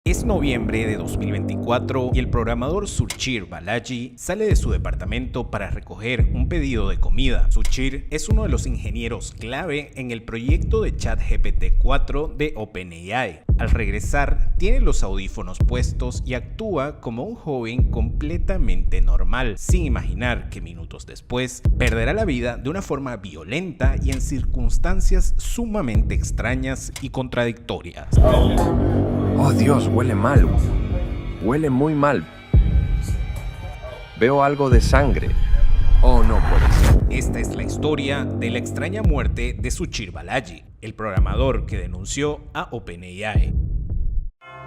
Es noviembre de 2024 y el programador Suchir Balaji sale de su departamento para recoger un pedido de comida. Suchir es uno de los ingenieros clave en el proyecto de ChatGPT 4 de OpenAI. Al regresar, tiene los audífonos puestos y actúa como un joven completamente normal, sin imaginar que minutos después perderá la vida de una forma violenta y en circunstancias sumamente extrañas y contradictorias. Oh Dios, huele mal. Huele muy mal. Veo algo de sangre. Oh, no puede ser. Esta es la historia de la extraña muerte de Suchir Balaji, el programador que denunció a OpenAI.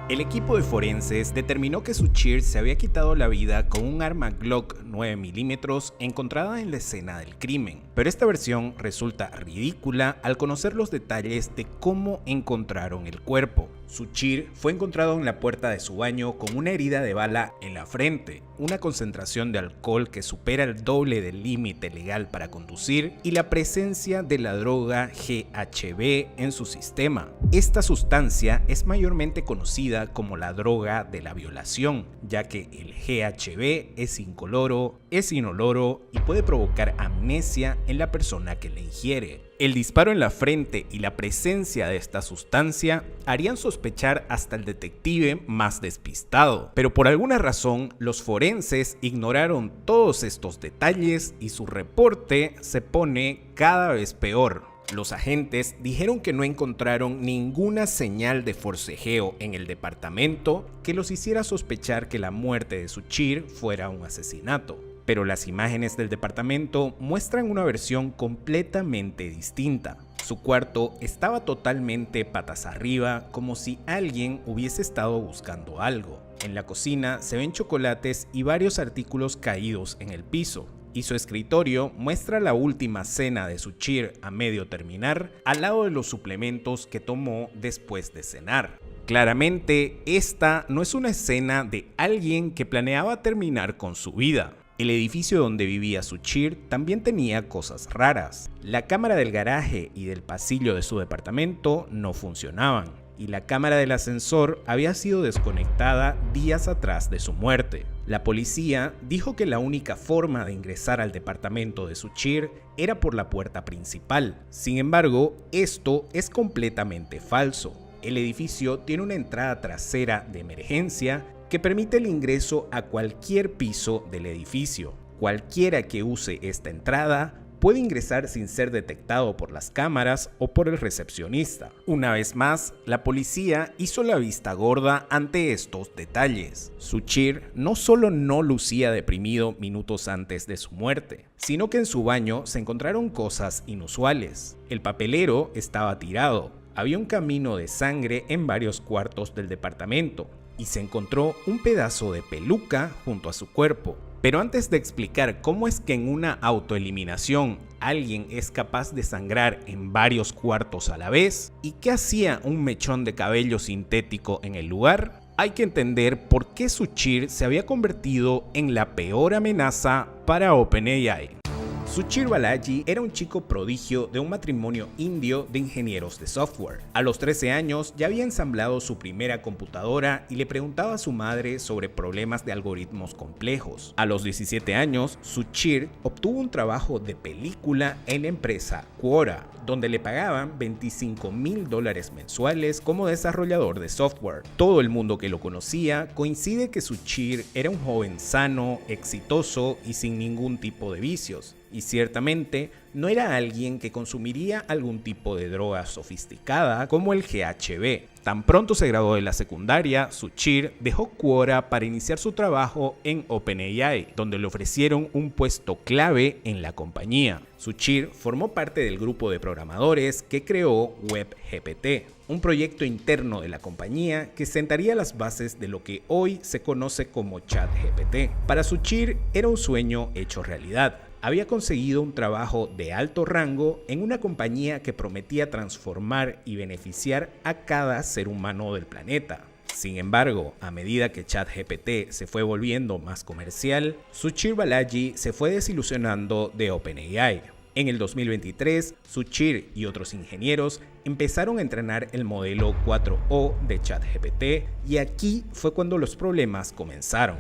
El equipo de forenses determinó que Suchir se había quitado la vida con un arma Glock 9mm encontrada en la escena del crimen, pero esta versión resulta ridícula al conocer los detalles de cómo encontraron el cuerpo. Suchir fue encontrado en la puerta de su baño con una herida de bala en la frente, una concentración de alcohol que supera el doble del límite legal para conducir y la presencia de la droga GHB en su sistema. Esta sustancia es mayormente conocida como la droga de la violación, ya que el GHB es incoloro, es inoloro y puede provocar amnesia en la persona que la ingiere. El disparo en la frente y la presencia de esta sustancia harían sospechar hasta el detective más despistado, pero por alguna razón los forenses ignoraron todos estos detalles y su reporte se pone cada vez peor. Los agentes dijeron que no encontraron ninguna señal de forcejeo en el departamento que los hiciera sospechar que la muerte de Suchir fuera un asesinato. Pero las imágenes del departamento muestran una versión completamente distinta. Su cuarto estaba totalmente patas arriba, como si alguien hubiese estado buscando algo. En la cocina se ven chocolates y varios artículos caídos en el piso. Y su escritorio muestra la última cena de Suchir a medio terminar, al lado de los suplementos que tomó después de cenar. Claramente, esta no es una escena de alguien que planeaba terminar con su vida. El edificio donde vivía Suchir también tenía cosas raras. La cámara del garaje y del pasillo de su departamento no funcionaban, y la cámara del ascensor había sido desconectada días atrás de su muerte. La policía dijo que la única forma de ingresar al departamento de Suchir era por la puerta principal. Sin embargo, esto es completamente falso. El edificio tiene una entrada trasera de emergencia que permite el ingreso a cualquier piso del edificio. Cualquiera que use esta entrada puede ingresar sin ser detectado por las cámaras o por el recepcionista. Una vez más, la policía hizo la vista gorda ante estos detalles. Suchir no solo no lucía deprimido minutos antes de su muerte, sino que en su baño se encontraron cosas inusuales. El papelero estaba tirado, había un camino de sangre en varios cuartos del departamento, y se encontró un pedazo de peluca junto a su cuerpo. Pero antes de explicar cómo es que en una autoeliminación alguien es capaz de sangrar en varios cuartos a la vez y qué hacía un mechón de cabello sintético en el lugar, hay que entender por qué Suchir se había convertido en la peor amenaza para OpenAI. Suchir Balaji era un chico prodigio de un matrimonio indio de ingenieros de software. A los 13 años ya había ensamblado su primera computadora y le preguntaba a su madre sobre problemas de algoritmos complejos. A los 17 años, Suchir obtuvo un trabajo de película en la empresa Quora, donde le pagaban $25,000 mensuales como desarrollador de software. Todo el mundo que lo conocía coincide que Suchir era un joven sano, exitoso y sin ningún tipo de vicios. Y ciertamente no era alguien que consumiría algún tipo de droga sofisticada como el GHB. Tan pronto se graduó de la secundaria, Suchir dejó Quora para iniciar su trabajo en OpenAI, donde le ofrecieron un puesto clave en la compañía. Suchir formó parte del grupo de programadores que creó WebGPT, un proyecto interno de la compañía que sentaría las bases de lo que hoy se conoce como ChatGPT. Para Suchir era un sueño hecho realidad. Había conseguido un trabajo de alto rango en una compañía que prometía transformar y beneficiar a cada ser humano del planeta. Sin embargo, a medida que ChatGPT se fue volviendo más comercial, Suchir Balaji se fue desilusionando de OpenAI. En el 2023, Suchir y otros ingenieros empezaron a entrenar el modelo 4o de ChatGPT y aquí fue cuando los problemas comenzaron.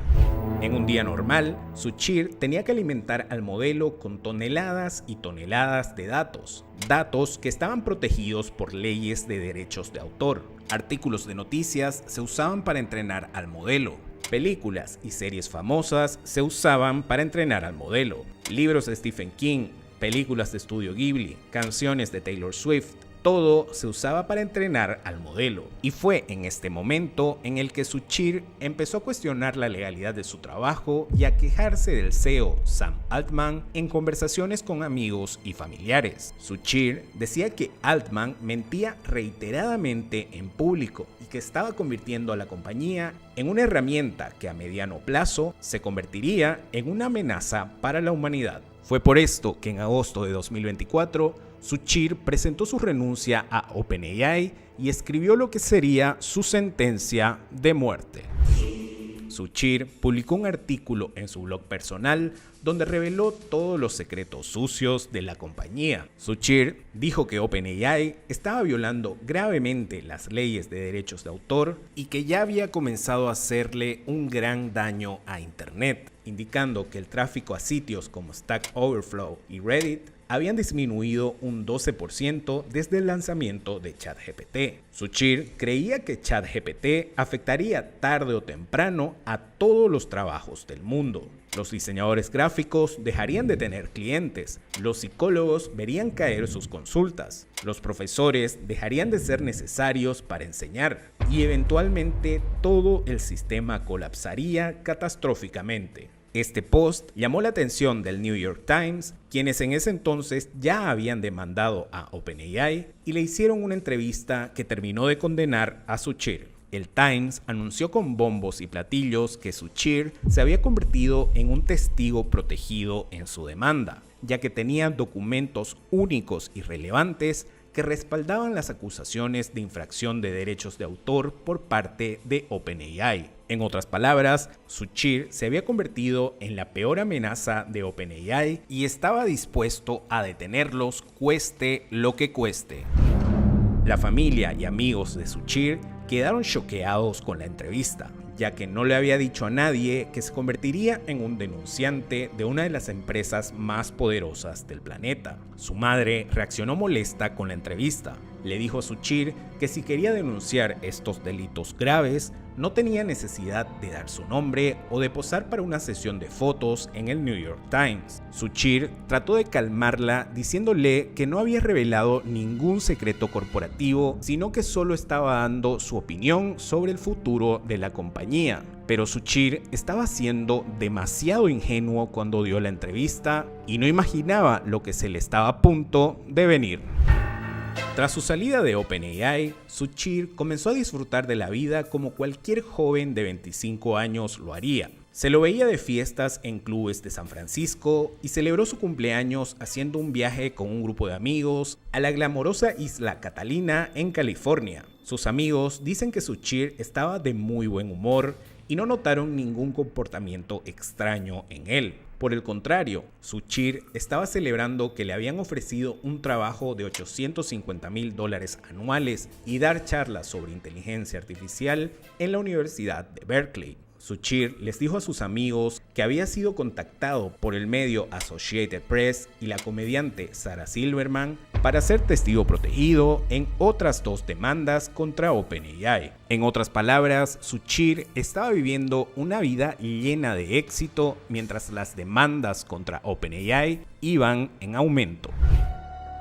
En un día normal, Suchir tenía que alimentar al modelo con toneladas y toneladas de datos que estaban protegidos por leyes de derechos de autor. Artículos de noticias se usaban para entrenar al modelo. Películas y series famosas se usaban para entrenar al modelo. Libros de Stephen King, películas de Estudio Ghibli, canciones de Taylor Swift, todo se usaba para entrenar al modelo. Y fue en este momento en el que Suchir empezó a cuestionar la legalidad de su trabajo y a quejarse del CEO Sam Altman en conversaciones con amigos y familiares. Suchir decía que Altman mentía reiteradamente en público y que estaba convirtiendo a la compañía en una herramienta que a mediano plazo se convertiría en una amenaza para la humanidad. Fue por esto que en agosto de 2024, Suchir presentó su renuncia a OpenAI y escribió lo que sería su sentencia de muerte. Suchir publicó un artículo en su blog personal donde reveló todos los secretos sucios de la compañía. Suchir dijo que OpenAI estaba violando gravemente las leyes de derechos de autor y que ya había comenzado a hacerle un gran daño a Internet, indicando que el tráfico a sitios como Stack Overflow y Reddit habían disminuido un 12% desde el lanzamiento de ChatGPT. Suchir creía que ChatGPT afectaría tarde o temprano a todos los trabajos del mundo. Los diseñadores gráficos dejarían de tener clientes, los psicólogos verían caer sus consultas, los profesores dejarían de ser necesarios para enseñar y eventualmente todo el sistema colapsaría catastróficamente. Este post llamó la atención del New York Times, quienes en ese entonces ya habían demandado a OpenAI y le hicieron una entrevista que terminó de condenar a Suchir. El Times anunció con bombos y platillos que Suchir se había convertido en un testigo protegido en su demanda, ya que tenía documentos únicos y relevantes que respaldaban las acusaciones de infracción de derechos de autor por parte de OpenAI. En otras palabras, Suchir se había convertido en la peor amenaza de OpenAI y estaba dispuesto a detenerlos cueste lo que cueste. La familia y amigos de Suchir quedaron choqueados con la entrevista, ya que no le había dicho a nadie que se convertiría en un denunciante de una de las empresas más poderosas del planeta. Su madre reaccionó molesta con la entrevista. Le dijo a Suchir que si quería denunciar estos delitos graves, no tenía necesidad de dar su nombre o de posar para una sesión de fotos en el New York Times. Suchir trató de calmarla diciéndole que no había revelado ningún secreto corporativo, sino que solo estaba dando su opinión sobre el futuro de la compañía. Pero Suchir estaba siendo demasiado ingenuo cuando dio la entrevista y no imaginaba lo que se le estaba a punto de venir. Tras su salida de OpenAI, Suchir comenzó a disfrutar de la vida como cualquier joven de 25 años lo haría. Se lo veía de fiestas en clubes de San Francisco y celebró su cumpleaños haciendo un viaje con un grupo de amigos a la glamorosa isla Catalina en California. Sus amigos dicen que Suchir estaba de muy buen humor y no notaron ningún comportamiento extraño en él. Por el contrario, Suchir estaba celebrando que le habían ofrecido un trabajo de $850,000 anuales y dar charlas sobre inteligencia artificial en la Universidad de Berkeley. Suchir les dijo a sus amigos que había sido contactado por el medio Associated Press y la comediante Sarah Silverman para ser testigo protegido en otras 2 demandas contra OpenAI. En otras palabras, Suchir estaba viviendo una vida llena de éxito mientras las demandas contra OpenAI iban en aumento.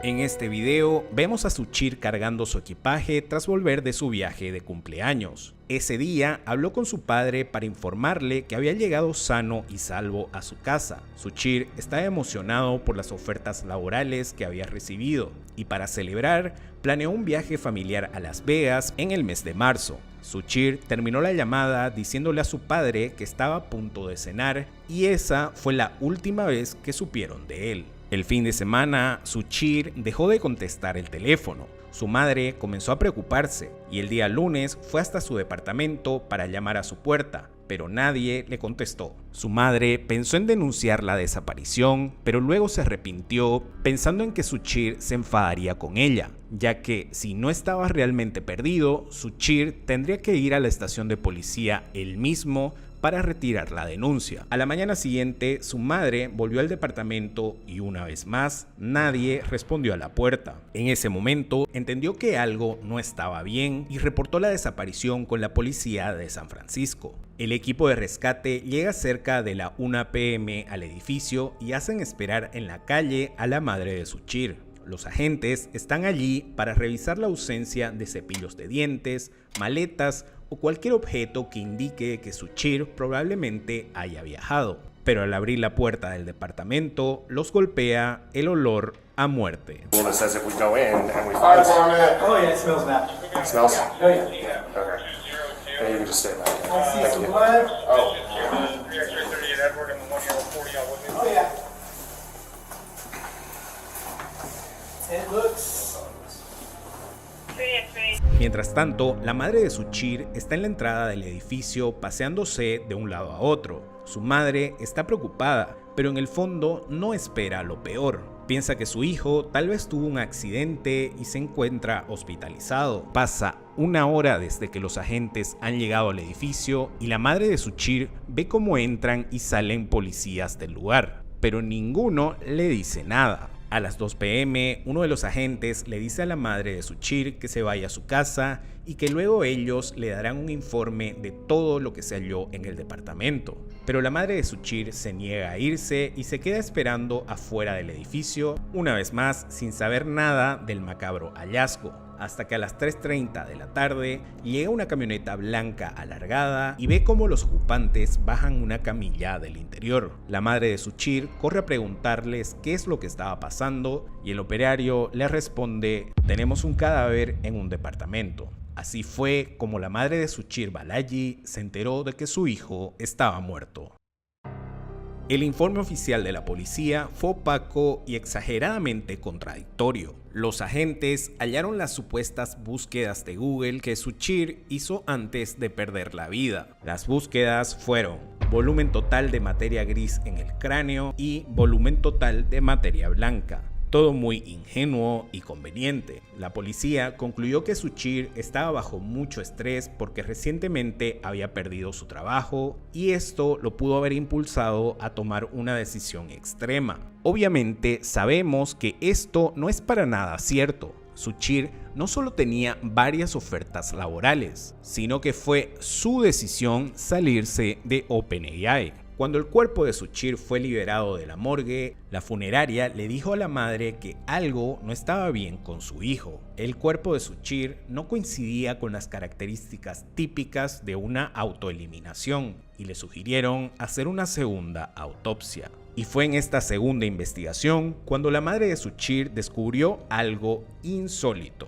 En este video vemos a Suchir cargando su equipaje tras volver de su viaje de cumpleaños. Ese día habló con su padre para informarle que había llegado sano y salvo a su casa. Suchir estaba emocionado por las ofertas laborales que había recibido y para celebrar planeó un viaje familiar a Las Vegas en el mes de marzo. Suchir terminó la llamada diciéndole a su padre que estaba a punto de cenar y esa fue la última vez que supieron de él. El fin de semana, Suchir dejó de contestar el teléfono. Su madre comenzó a preocuparse y el día lunes fue hasta su departamento para llamar a su puerta, pero nadie le contestó. Su madre pensó en denunciar la desaparición, pero luego se arrepintió pensando en que Suchir se enfadaría con ella, ya que si no estaba realmente perdido, Suchir tendría que ir a la estación de policía él mismo para retirar la denuncia. A la mañana siguiente, su madre volvió al departamento y una vez más, nadie respondió a la puerta. En ese momento, entendió que algo no estaba bien y reportó la desaparición con la policía de San Francisco. El equipo de rescate llega cerca de la 1 p.m. al edificio y hacen esperar en la calle a la madre de Suchir. Los agentes están allí para revisar la ausencia de cepillos de dientes, maletas o cualquier objeto que indique que Suchir probablemente haya viajado. Pero al abrir la puerta del departamento, los golpea el olor a muerte. Oh yeah, it smells bad. Smells? Oh yeah. Okay. And you can just stay back. I see Thank some you. blood. Oh. Oh yeah. It looks. Mientras tanto, la madre de Suchir está en la entrada del edificio paseándose de un lado a otro. Su madre está preocupada, pero en el fondo no espera lo peor. Piensa que su hijo tal vez tuvo un accidente y se encuentra hospitalizado. Pasa una hora desde que los agentes han llegado al edificio y la madre de Suchir ve cómo entran y salen policías del lugar, pero ninguno le dice nada. A las 2 p.m., uno de los agentes le dice a la madre de Suchir que se vaya a su casa y que luego ellos le darán un informe de todo lo que se halló en el departamento. Pero la madre de Suchir se niega a irse y se queda esperando afuera del edificio, una vez más sin saber nada del macabro hallazgo. Hasta que a las 3:30 de la tarde llega una camioneta blanca alargada y ve cómo los ocupantes bajan una camilla del interior. La madre de Suchir corre a preguntarles qué es lo que estaba pasando y el operario le responde: tenemos un cadáver en un departamento. Así fue como la madre de Suchir Balaji se enteró de que su hijo estaba muerto. El informe oficial de la policía fue opaco y exageradamente contradictorio. Los agentes hallaron las supuestas búsquedas de Google que Suchir hizo antes de perder la vida. Las búsquedas fueron volumen total de materia gris en el cráneo y volumen total de materia blanca. Todo muy ingenuo y conveniente. La policía concluyó que Suchir estaba bajo mucho estrés porque recientemente había perdido su trabajo y esto lo pudo haber impulsado a tomar una decisión extrema. Obviamente sabemos que esto no es para nada cierto. Suchir no solo tenía varias ofertas laborales, sino que fue su decisión salirse de OpenAI. Cuando el cuerpo de Suchir fue liberado de la morgue, la funeraria le dijo a la madre que algo no estaba bien con su hijo. El cuerpo de Suchir no coincidía con las características típicas de una autoeliminación y le sugirieron hacer una segunda autopsia. Y fue en esta segunda investigación cuando la madre de Suchir descubrió algo insólito.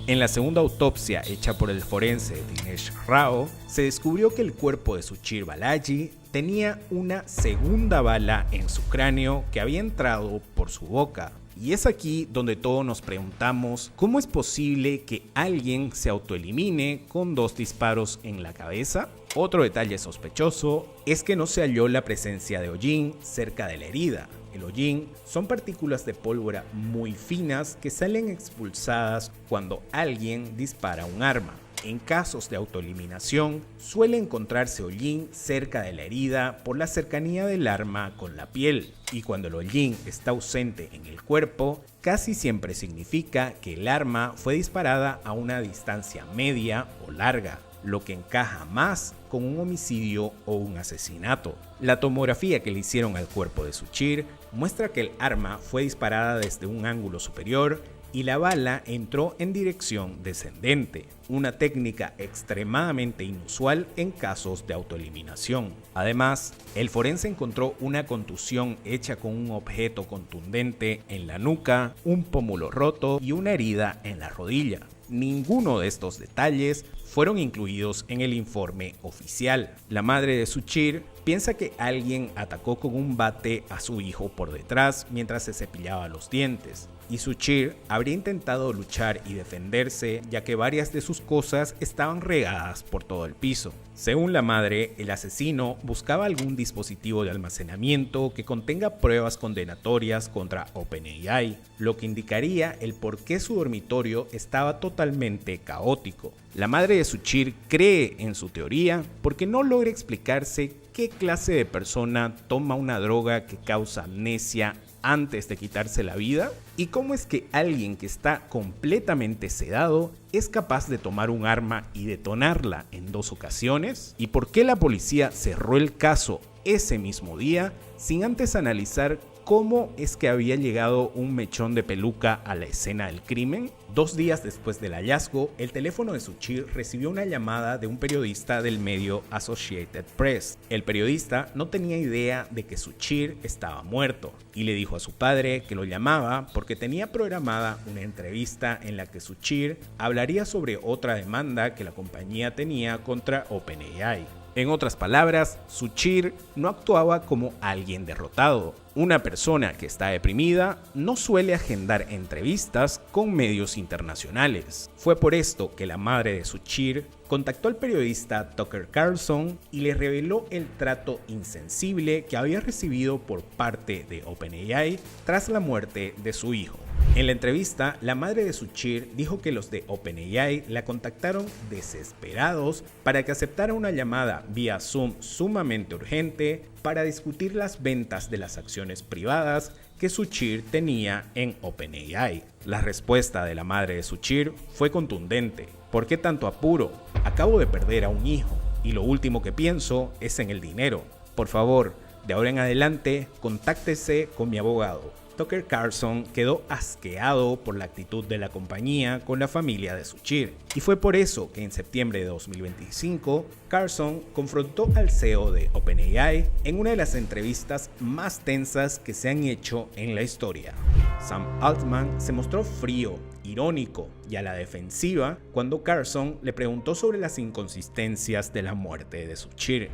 En la segunda autopsia hecha por el forense Dinesh Rao, se descubrió que el cuerpo de Suchir Balaji tenía una segunda bala en su cráneo que había entrado por su boca. Y es aquí donde todos nos preguntamos cómo es posible que alguien se autoelimine con 2 disparos en la cabeza. Otro detalle sospechoso es que no se halló la presencia de hollín cerca de la herida. El hollín son partículas de pólvora muy finas que salen expulsadas cuando alguien dispara un arma. En casos de autoeliminación, suele encontrarse hollín cerca de la herida por la cercanía del arma con la piel. Y cuando el hollín está ausente en el cuerpo, casi siempre significa que el arma fue disparada a una distancia media o larga, lo que encaja más con un homicidio o un asesinato. La tomografía que le hicieron al cuerpo de Suchir muestra que el arma fue disparada desde un ángulo superior y la bala entró en dirección descendente, una técnica extremadamente inusual en casos de autoeliminación. Además, el forense encontró una contusión hecha con un objeto contundente en la nuca, un pómulo roto y una herida en la rodilla. Ninguno de estos detalles fueron incluidos en el informe oficial. La madre de Suchir piensa que alguien atacó con un bate a su hijo por detrás mientras se cepillaba los dientes. y Suchir habría intentado luchar y defenderse, ya que varias de sus cosas estaban regadas por todo el piso. Según la madre, el asesino buscaba algún dispositivo de almacenamiento que contenga pruebas condenatorias contra OpenAI, lo que indicaría el por qué su dormitorio estaba totalmente caótico. La madre de Suchir cree en su teoría porque no logra explicarse qué clase de persona toma una droga que causa amnesia antes de quitarse la vida, y cómo es que alguien que está completamente sedado es capaz de tomar un arma y detonarla en 2 ocasiones, y por qué la policía cerró el caso ese mismo día sin antes analizar cómo es que había llegado un mechón de peluca a la escena del crimen. 2 días después del hallazgo, el teléfono de Suchir recibió una llamada de un periodista del medio Associated Press. El periodista no tenía idea de que Suchir estaba muerto y le dijo a su padre que lo llamaba porque tenía programada una entrevista en la que Suchir hablaría sobre otra demanda que la compañía tenía contra OpenAI. En otras palabras, Suchir no actuaba como alguien derrotado. Una persona que está deprimida no suele agendar entrevistas con medios internacionales. Fue por esto que la madre de Suchir contactó al periodista Tucker Carlson y le reveló el trato insensible que había recibido por parte de OpenAI tras la muerte de su hijo. En la entrevista, la madre de Suchir dijo que los de OpenAI la contactaron desesperados para que aceptara una llamada vía Zoom sumamente urgente para discutir las ventas de las acciones privadas que Suchir tenía en OpenAI. La respuesta de la madre de Suchir fue contundente. ¿Por qué tanto apuro? Acabo de perder a un hijo y lo último que pienso es en el dinero. Por favor, de ahora en adelante, contáctese con mi abogado. Tucker Carlson quedó asqueado por la actitud de la compañía con la familia de Suchir, y fue por eso que en septiembre de 2025 Carlson confrontó al CEO de OpenAI en una de las entrevistas más tensas que se han hecho en la historia. Sam Altman se mostró frío, irónico y a la defensiva cuando Carlson le preguntó sobre las inconsistencias de la muerte de Suchir.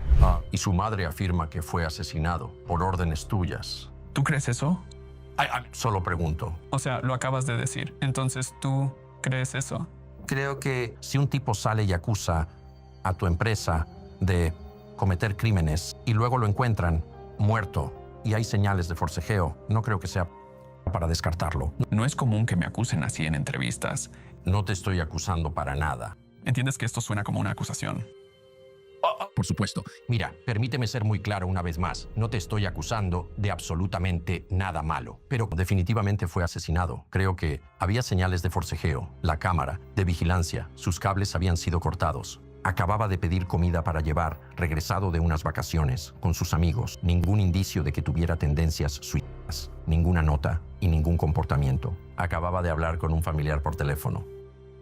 Y su madre afirma que fue asesinado por órdenes tuyas. ¿Tú crees eso? Solo pregunto. O sea, lo acabas de decir. Entonces, ¿tú crees eso? Creo que si un tipo sale y acusa a tu empresa de cometer crímenes y luego lo encuentran muerto y hay señales de forcejeo, no creo que sea para descartarlo. No es común que me acusen así en entrevistas. No te estoy acusando para nada. ¿Entiendes que esto suena como una acusación? Por supuesto. Mira, permíteme ser muy claro una vez más. No te estoy acusando de absolutamente nada malo, pero definitivamente fue asesinado. Creo que había señales de forcejeo, la cámara de vigilancia, sus cables habían sido cortados. Acababa de pedir comida para llevar, regresado de unas vacaciones con sus amigos. Ningún indicio de que tuviera tendencias suicidas, ninguna nota y ningún comportamiento. Acababa de hablar con un familiar por teléfono.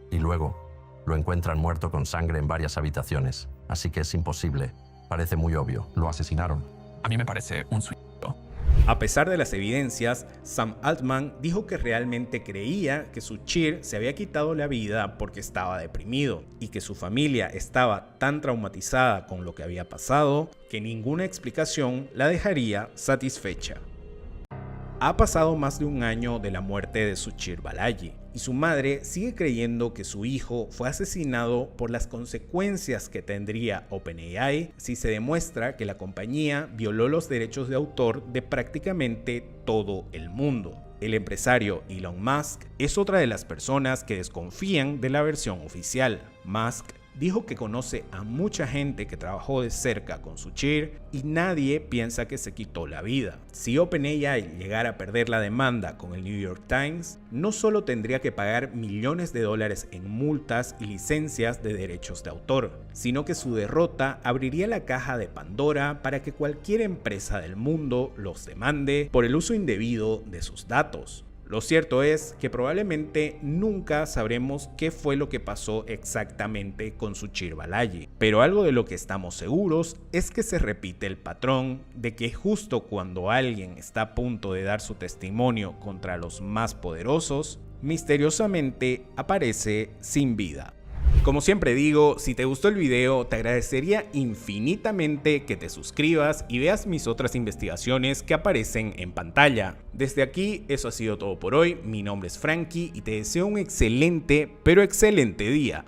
Y luego lo encuentran muerto con sangre en varias habitaciones. Así que es imposible. Parece muy obvio. Lo asesinaron. A mí me parece un suicidio. A pesar de las evidencias, Sam Altman dijo que realmente creía que Suchir se había quitado la vida porque estaba deprimido y que su familia estaba tan traumatizada con lo que había pasado que ninguna explicación la dejaría satisfecha. Ha pasado más de un año de la muerte de Suchir Balaji y su madre sigue creyendo que su hijo fue asesinado por las consecuencias que tendría OpenAI si se demuestra que la compañía violó los derechos de autor de prácticamente todo el mundo. El empresario Elon Musk es otra de las personas que desconfían de la versión oficial. Musk dijo que conoce a mucha gente que trabajó de cerca con Suchir y nadie piensa que se quitó la vida. Si OpenAI llegara a perder la demanda con el New York Times, no solo tendría que pagar millones de dólares en multas y licencias de derechos de autor, sino que su derrota abriría la caja de Pandora para que cualquier empresa del mundo los demande por el uso indebido de sus datos. Lo cierto es que probablemente nunca sabremos qué fue lo que pasó exactamente con Suchir Balaji, pero algo de lo que estamos seguros es que se repite el patrón de que justo cuando alguien está a punto de dar su testimonio contra los más poderosos, misteriosamente aparece sin vida. Como siempre digo, si te gustó el video, te agradecería infinitamente que te suscribas y veas mis otras investigaciones que aparecen en pantalla. Desde aquí, eso ha sido todo por hoy. Mi nombre es Frankie y te deseo un excelente, pero excelente día.